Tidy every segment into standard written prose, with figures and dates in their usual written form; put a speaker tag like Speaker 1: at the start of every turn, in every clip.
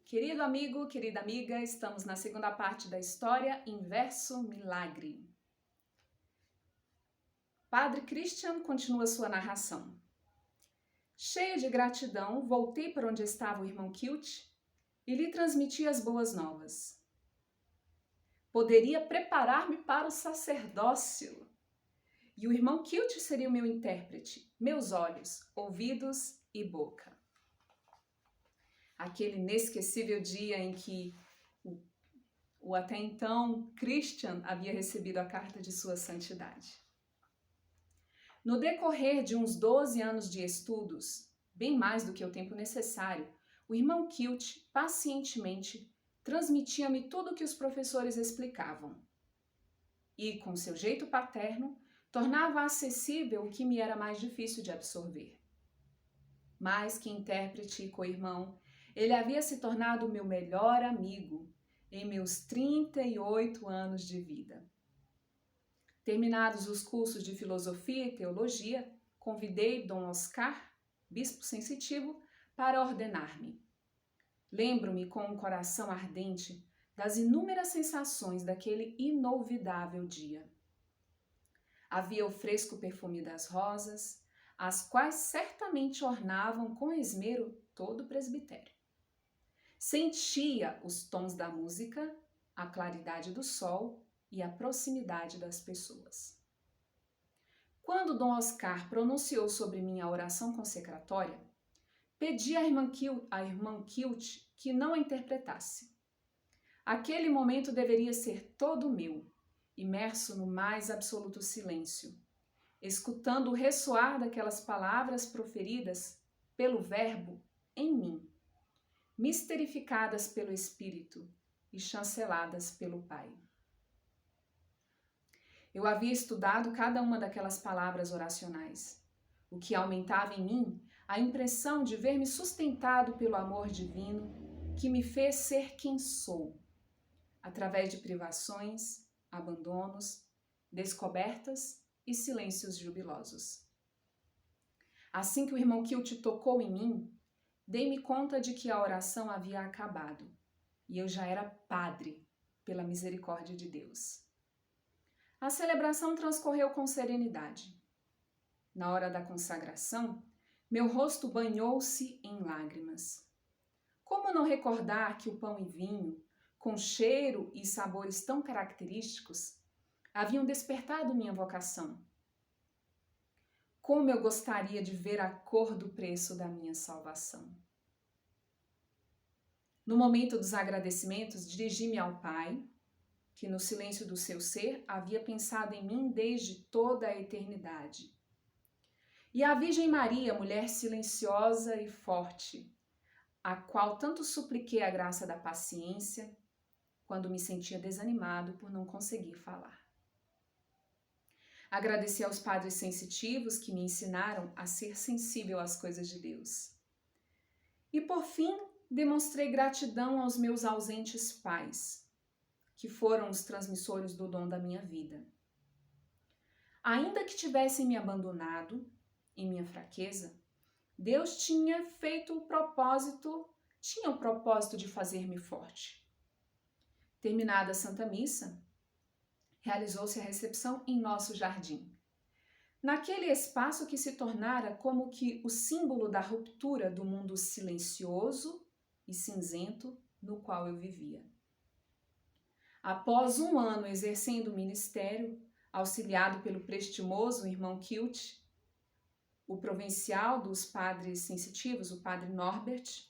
Speaker 1: Querido amigo, querida amiga, estamos na segunda parte da história Inverso Milagre. Padre Christian continua sua narração. Cheia de gratidão, voltei para onde estava o irmão Kilt e lhe transmiti as boas novas. Poderia preparar-me para o sacerdócio. E o irmão Kilt seria o meu intérprete, meus olhos, ouvidos e boca. Aquele inesquecível dia em que o até então Christian havia recebido a carta de sua santidade. No decorrer de uns 12 anos de estudos, bem mais do que o tempo necessário, o irmão Kilt pacientemente transmitia-me tudo o que os professores explicavam. E, com seu jeito paterno, tornava acessível o que me era mais difícil de absorver. Mais que intérprete e co-irmão, ele havia se tornado o meu melhor amigo em meus 38 anos de vida. Terminados os cursos de filosofia e teologia, convidei Dom Oscar, bispo sensitivo, para ordenar-me. Lembro-me com um coração ardente das inúmeras sensações daquele inolvidável dia. Havia o fresco perfume das rosas, as quais certamente ornavam com esmero todo o presbitério. Sentia os tons da música, a claridade do sol e a proximidade das pessoas. Quando Dom Oscar pronunciou sobre minha oração consecratória, pedi à irmã Kilt que não a interpretasse. Aquele momento deveria ser todo meu, imerso no mais absoluto silêncio, escutando o ressoar daquelas palavras proferidas pelo Verbo em mim, misterificadas pelo Espírito e chanceladas pelo Pai. Eu havia estudado cada uma daquelas palavras oracionais, o que aumentava em mim a impressão de ver-me sustentado pelo amor divino que me fez ser quem sou, através de privações, abandonos, descobertas e silêncios jubilosos. Assim que o irmão Kilt tocou em mim, dei-me conta de que a oração havia acabado e eu já era padre, pela misericórdia de Deus. A celebração transcorreu com serenidade. Na hora da consagração, meu rosto banhou-se em lágrimas. Como não recordar que o pão e vinho, com cheiro e sabores tão característicos, haviam despertado minha vocação? Como eu gostaria de ver a cor do preço da minha salvação. No momento dos agradecimentos, dirigi-me ao Pai, que no silêncio do seu ser havia pensado em mim desde toda a eternidade. E à Virgem Maria, mulher silenciosa e forte, a qual tanto supliquei a graça da paciência, quando me sentia desanimado por não conseguir falar. Agradeci aos padres sensitivos que me ensinaram a ser sensível às coisas de Deus. E por fim, demonstrei gratidão aos meus ausentes pais, que foram os transmissores do dom da minha vida. Ainda que tivessem me abandonado em minha fraqueza, Deus tinha o propósito de fazer-me forte. Terminada a Santa Missa, realizou-se a recepção em nosso jardim. Naquele espaço que se tornara como que o símbolo da ruptura do mundo silencioso e cinzento no qual eu vivia. Após um ano exercendo o ministério, auxiliado pelo prestimoso irmão Kilt, o provincial dos padres sensitivos, o padre Norbert,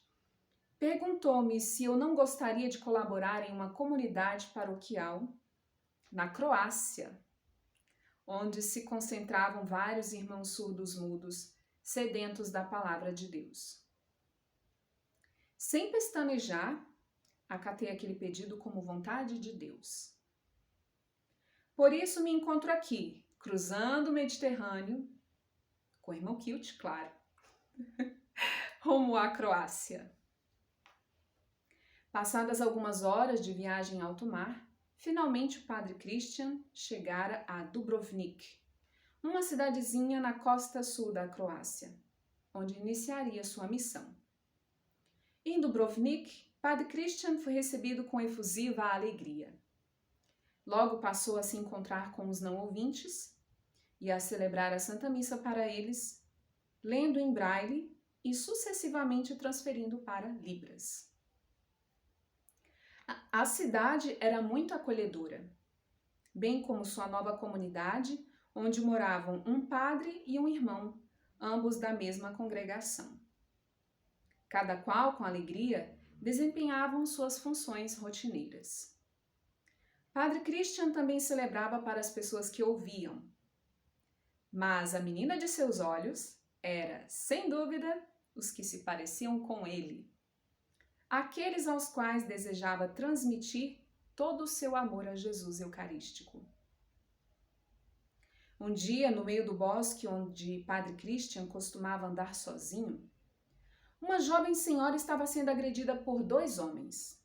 Speaker 1: perguntou-me se eu não gostaria de colaborar em uma comunidade paroquial na Croácia, onde se concentravam vários irmãos surdos-mudos, sedentos da palavra de Deus. Sem pestanejar, acatei aquele pedido como vontade de Deus. Por isso me encontro aqui, cruzando o Mediterrâneo, com o irmão Kilt, claro, rumo à Croácia. Passadas algumas horas de viagem em alto mar, finalmente o padre Christian chegara a Dubrovnik, uma cidadezinha na costa sul da Croácia, onde iniciaria sua missão. Em Dubrovnik, Padre Christian foi recebido com efusiva alegria. Logo passou a se encontrar com os não ouvintes e a celebrar a Santa Missa para eles, lendo em braille e sucessivamente transferindo para libras. A cidade era muito acolhedora, bem como sua nova comunidade, onde moravam um padre e um irmão, ambos da mesma congregação. Cada qual, com alegria, desempenhavam suas funções rotineiras. Padre Christian também celebrava para as pessoas que ouviam, mas a menina de seus olhos era, sem dúvida, os que se pareciam com ele, aqueles aos quais desejava transmitir todo o seu amor a Jesus Eucarístico. Um dia, no meio do bosque onde Padre Christian costumava andar sozinho, uma jovem senhora estava sendo agredida por 2 homens,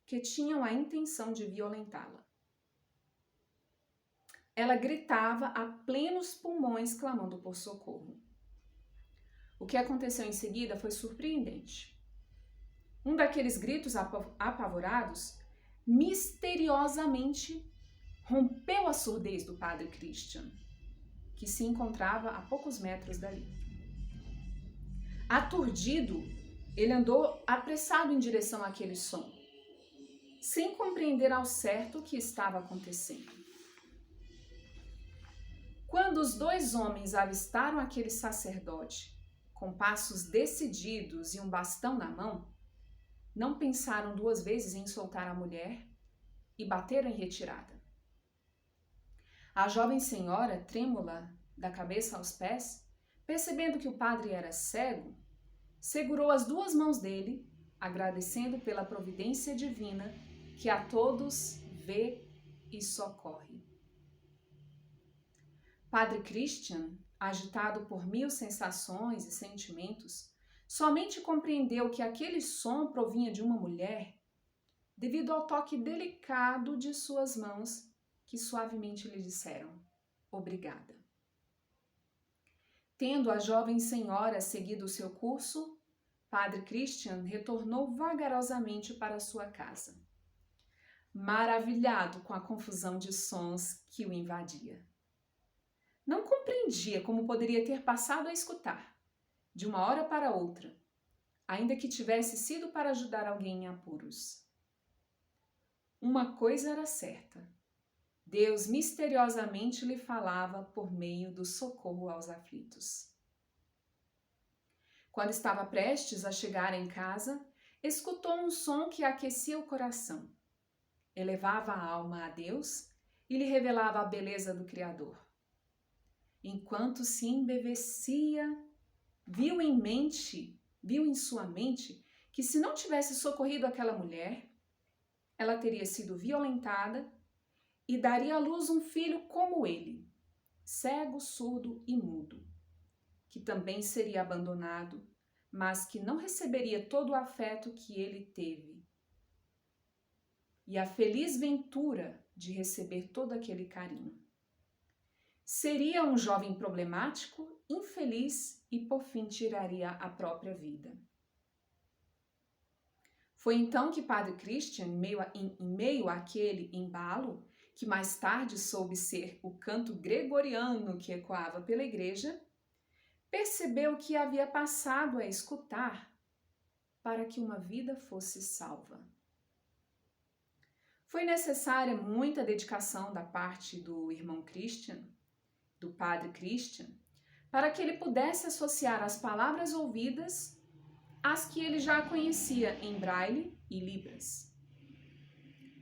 Speaker 1: que tinham a intenção de violentá-la. Ela gritava a plenos pulmões, clamando por socorro. O que aconteceu em seguida foi surpreendente. Um daqueles gritos apavorados misteriosamente rompeu a surdez do Padre Christian, que se encontrava a poucos metros dali. Aturdido, ele andou apressado em direção àquele som, sem compreender ao certo o que estava acontecendo. Quando os 2 homens avistaram aquele sacerdote, com passos decididos e um bastão na mão, não pensaram 2 vezes em soltar a mulher e bateram em retirada. A jovem senhora, trêmula da cabeça aos pés, percebendo que o padre era cego, segurou as 2 mãos dele, agradecendo pela providência divina que a todos vê e socorre. Padre Christian, agitado por 1000 sensações e sentimentos, somente compreendeu que aquele som provinha de uma mulher devido ao toque delicado de suas mãos que suavemente lhe disseram: obrigada. Tendo a jovem senhora seguido o seu curso, Padre Christian retornou vagarosamente para sua casa, maravilhado com a confusão de sons que o invadia. Não compreendia como poderia ter passado a escutar, de uma hora para outra, ainda que tivesse sido para ajudar alguém em apuros. Uma coisa era certa: Deus misteriosamente lhe falava por meio do socorro aos aflitos. Quando estava prestes a chegar em casa, escutou um som que aquecia o coração, elevava a alma a Deus e lhe revelava a beleza do Criador. Enquanto se embevecia, viu em sua mente que se não tivesse socorrido aquela mulher, ela teria sido violentada e daria à luz um filho como ele, cego, surdo e mudo, que também seria abandonado, mas que não receberia todo o afeto que ele teve. E a feliz ventura de receber todo aquele carinho. Seria um jovem problemático, infeliz e por fim tiraria a própria vida. Foi então que Padre Christian, em meio àquele embalo, que mais tarde soube ser o canto gregoriano que ecoava pela igreja, percebeu que havia passado a escutar para que uma vida fosse salva. Foi necessária muita dedicação da parte do irmão Christian, do Padre Christian, para que ele pudesse associar as palavras ouvidas às que ele já conhecia em braille e libras.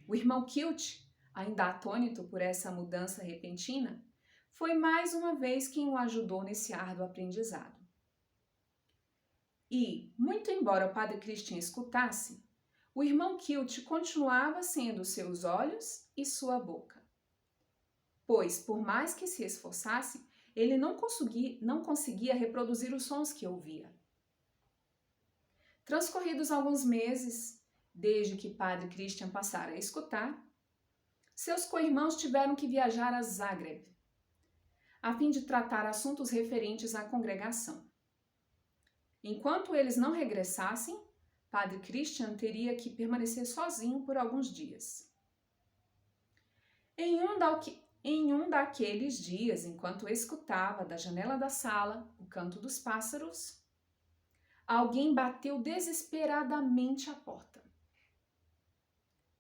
Speaker 1: O irmão Kilt, ainda atônito por essa mudança repentina, foi mais uma vez quem o ajudou nesse árduo aprendizado. E, muito embora o Padre Christian escutasse, o irmão Kilt continuava sendo seus olhos e sua boca. Pois, por mais que se esforçasse, ele não conseguia reproduzir os sons que ouvia. Transcorridos alguns meses, desde que Padre Christian passara a escutar, seus co-irmãos tiveram que viajar a Zagreb, a fim de tratar assuntos referentes à congregação. Enquanto eles não regressassem, Padre Christian teria que permanecer sozinho por alguns dias. Em um daqueles dias, enquanto escutava da janela da sala o canto dos pássaros, alguém bateu desesperadamente à porta.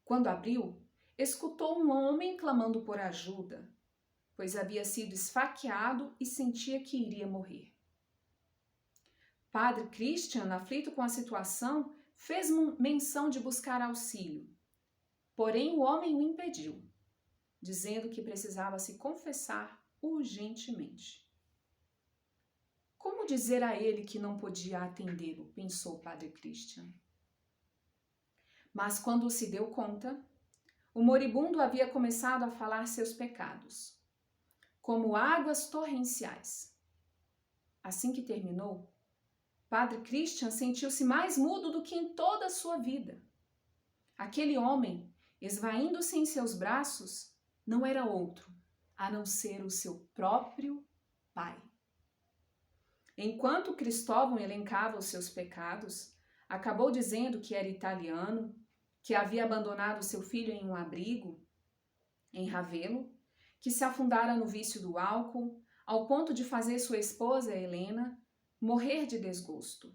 Speaker 1: Quando abriu, escutou um homem clamando por ajuda, pois havia sido esfaqueado e sentia que iria morrer. Padre Christian, aflito com a situação, fez menção de buscar auxílio, porém o homem o impediu, dizendo que precisava se confessar urgentemente. Como dizer a ele que não podia atendê-lo, pensou Padre Christian. Mas quando se deu conta, o moribundo havia começado a falar seus pecados, como águas torrenciais. Assim que terminou, Padre Christian sentiu-se mais mudo do que em toda a sua vida. Aquele homem, esvaindo-se em seus braços, não era outro, a não ser o seu próprio pai. Enquanto Cristóvão elencava os seus pecados, acabou dizendo que era italiano, que havia abandonado seu filho em um abrigo, em Ravelo, que se afundara no vício do álcool, ao ponto de fazer sua esposa, Helena, morrer de desgosto.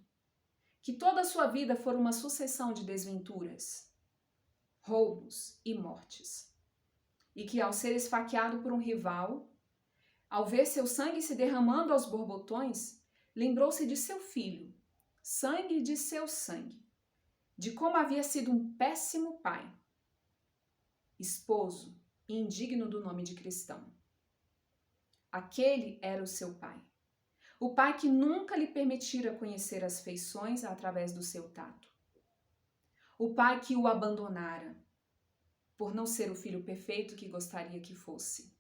Speaker 1: Que toda a sua vida fora uma sucessão de desventuras, roubos e mortes. E que, ao ser esfaqueado por um rival, ao ver seu sangue se derramando aos borbotões, lembrou-se de seu filho, sangue de seu sangue, de como havia sido um péssimo pai, esposo e indigno do nome de cristão. Aquele era o seu pai. O pai que nunca lhe permitira conhecer as feições através do seu tato. O pai que o abandonara, por não ser o filho perfeito que gostaria que fosse.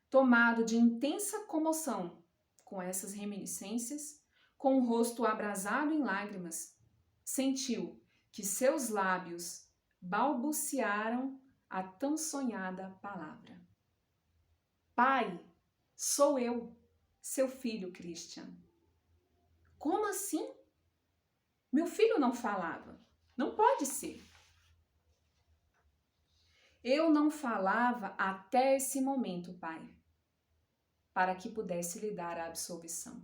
Speaker 1: Tomado de intensa comoção com essas reminiscências, com o rosto abrasado em lágrimas, sentiu que seus lábios balbuciaram a tão sonhada palavra. Pai, sou eu, seu filho Christian. Como assim? Meu filho não falava. Não pode ser. Eu não falava até esse momento, pai, para que pudesse lhe dar a absolvição.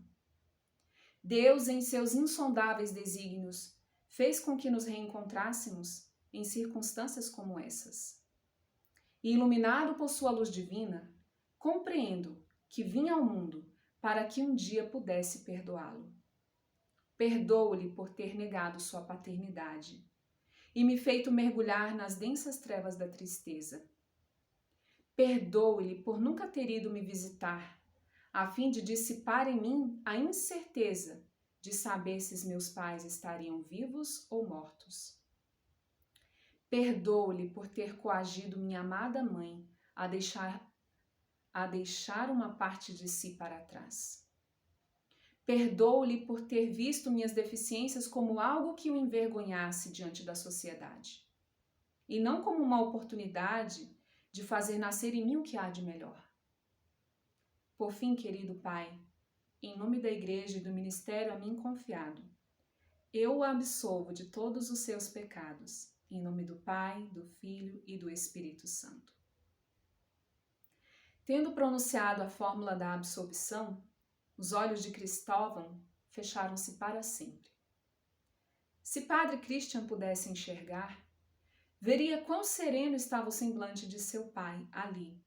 Speaker 1: Deus, em seus insondáveis desígnios, fez com que nos reencontrássemos em circunstâncias como essas. E, iluminado por sua luz divina, compreendo que vim ao mundo para que um dia pudesse perdoá-lo. Perdoo-lhe por ter negado sua paternidade e me feito mergulhar nas densas trevas da tristeza. Perdoo-lhe por nunca ter ido me visitar, a fim de dissipar em mim a incerteza de saber se meus pais estariam vivos ou mortos. Perdoo-lhe por ter coagido minha amada mãe a deixar uma parte de si para trás. Perdoo-lhe por ter visto minhas deficiências como algo que o envergonhasse diante da sociedade, e não como uma oportunidade de fazer nascer em mim o que há de melhor. Por fim, querido Pai, em nome da Igreja e do ministério a mim confiado, eu o absolvo de todos os seus pecados, em nome do Pai, do Filho e do Espírito Santo. Tendo pronunciado a fórmula da absolvição, os olhos de Cristóvão fecharam-se para sempre. Se Padre Christian pudesse enxergar, veria quão sereno estava o semblante de seu pai ali,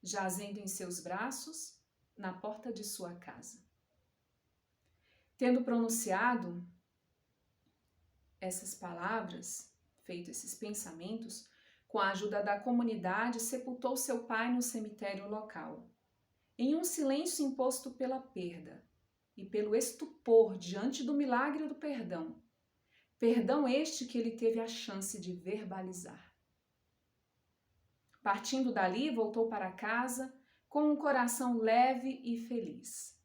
Speaker 1: jazendo em seus braços, na porta de sua casa. Tendo pronunciado essas palavras, feito esses pensamentos, com a ajuda da comunidade, sepultou seu pai no cemitério local, em um silêncio imposto pela perda e pelo estupor diante do milagre do perdão, perdão este que ele teve a chance de verbalizar. Partindo dali, voltou para casa com um coração leve e feliz.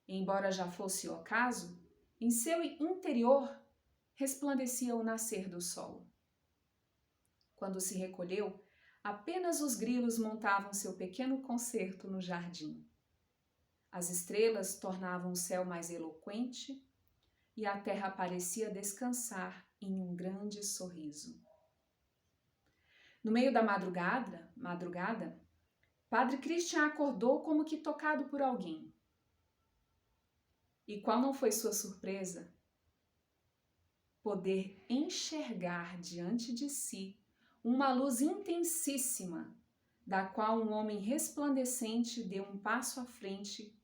Speaker 1: Embora já fosse o ocaso, em seu interior resplandecia o nascer do sol. Quando se recolheu, apenas os grilos montavam seu pequeno concerto no jardim. As estrelas tornavam o céu mais eloquente e a terra parecia descansar em um grande sorriso. No meio da madrugada, Padre Christian acordou como que tocado por alguém. E qual não foi sua surpresa? Poder enxergar diante de si uma luz intensíssima, da qual um homem resplandecente deu um passo à frente,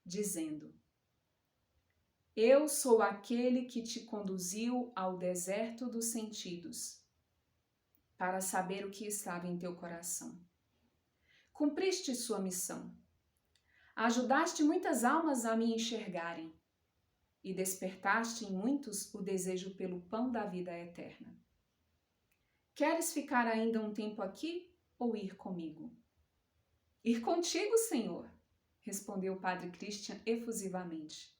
Speaker 1: dizendo: Eu sou aquele que te conduziu ao deserto dos sentidos, para saber o que estava em teu coração. Cumpriste sua missão. Ajudaste muitas almas a me enxergarem e despertaste em muitos o desejo pelo pão da vida eterna. Queres ficar ainda um tempo aqui ou ir comigo? Ir contigo, Senhor, respondeu o Padre Christian efusivamente.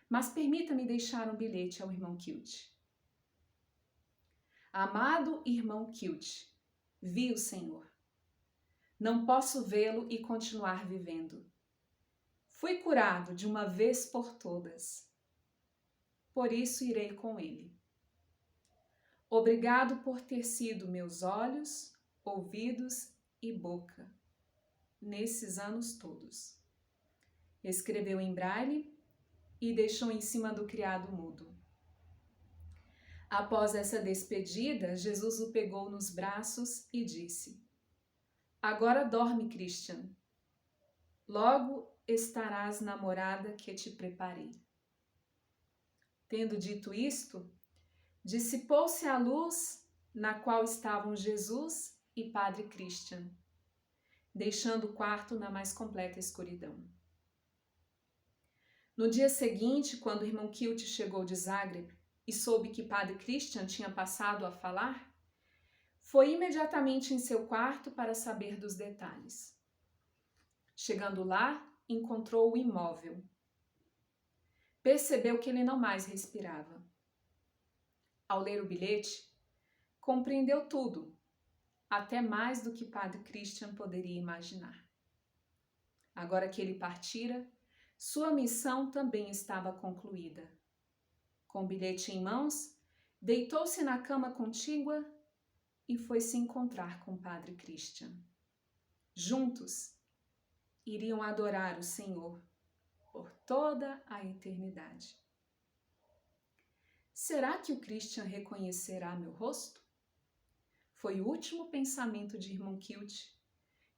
Speaker 1: Mas permita-me deixar um bilhete ao irmão Kilt. Amado irmão Kilt, vi o Senhor. Não posso vê-lo e continuar vivendo. Fui curado de uma vez por todas. Por isso irei com ele. Obrigado por ter sido meus olhos, ouvidos e boca nesses anos todos. Escreveu em braille e deixou em cima do criado mudo. Após essa despedida, Jesus o pegou nos braços e disse: Agora dorme, Christian. Logo estarás na morada que te preparei. Tendo dito isto, dissipou-se a luz na qual estavam Jesus e Padre Christian, deixando o quarto na mais completa escuridão. No dia seguinte, quando o irmão Kilt chegou de Zagreb e soube que Padre Christian tinha passado a falar, foi imediatamente em seu quarto para saber dos detalhes. Chegando lá, encontrou-o imóvel. Percebeu que ele não mais respirava. Ao ler o bilhete, compreendeu tudo, até mais do que Padre Christian poderia imaginar. Agora que ele partira, sua missão também estava concluída. Com o bilhete em mãos, deitou-se na cama contígua e foi se encontrar com Padre Christian. Juntos, iriam adorar o Senhor por toda a eternidade. Será que o Christian reconhecerá meu rosto? Foi o último pensamento de irmão Kilt,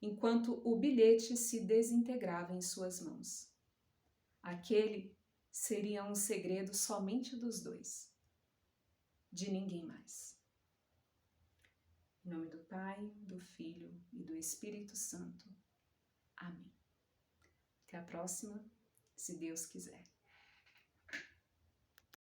Speaker 1: enquanto o bilhete se desintegrava em suas mãos. Aquele seria um segredo somente dos dois, de ninguém mais. Em nome do Pai, do Filho e do Espírito Santo. Amém. Até a próxima, se Deus quiser.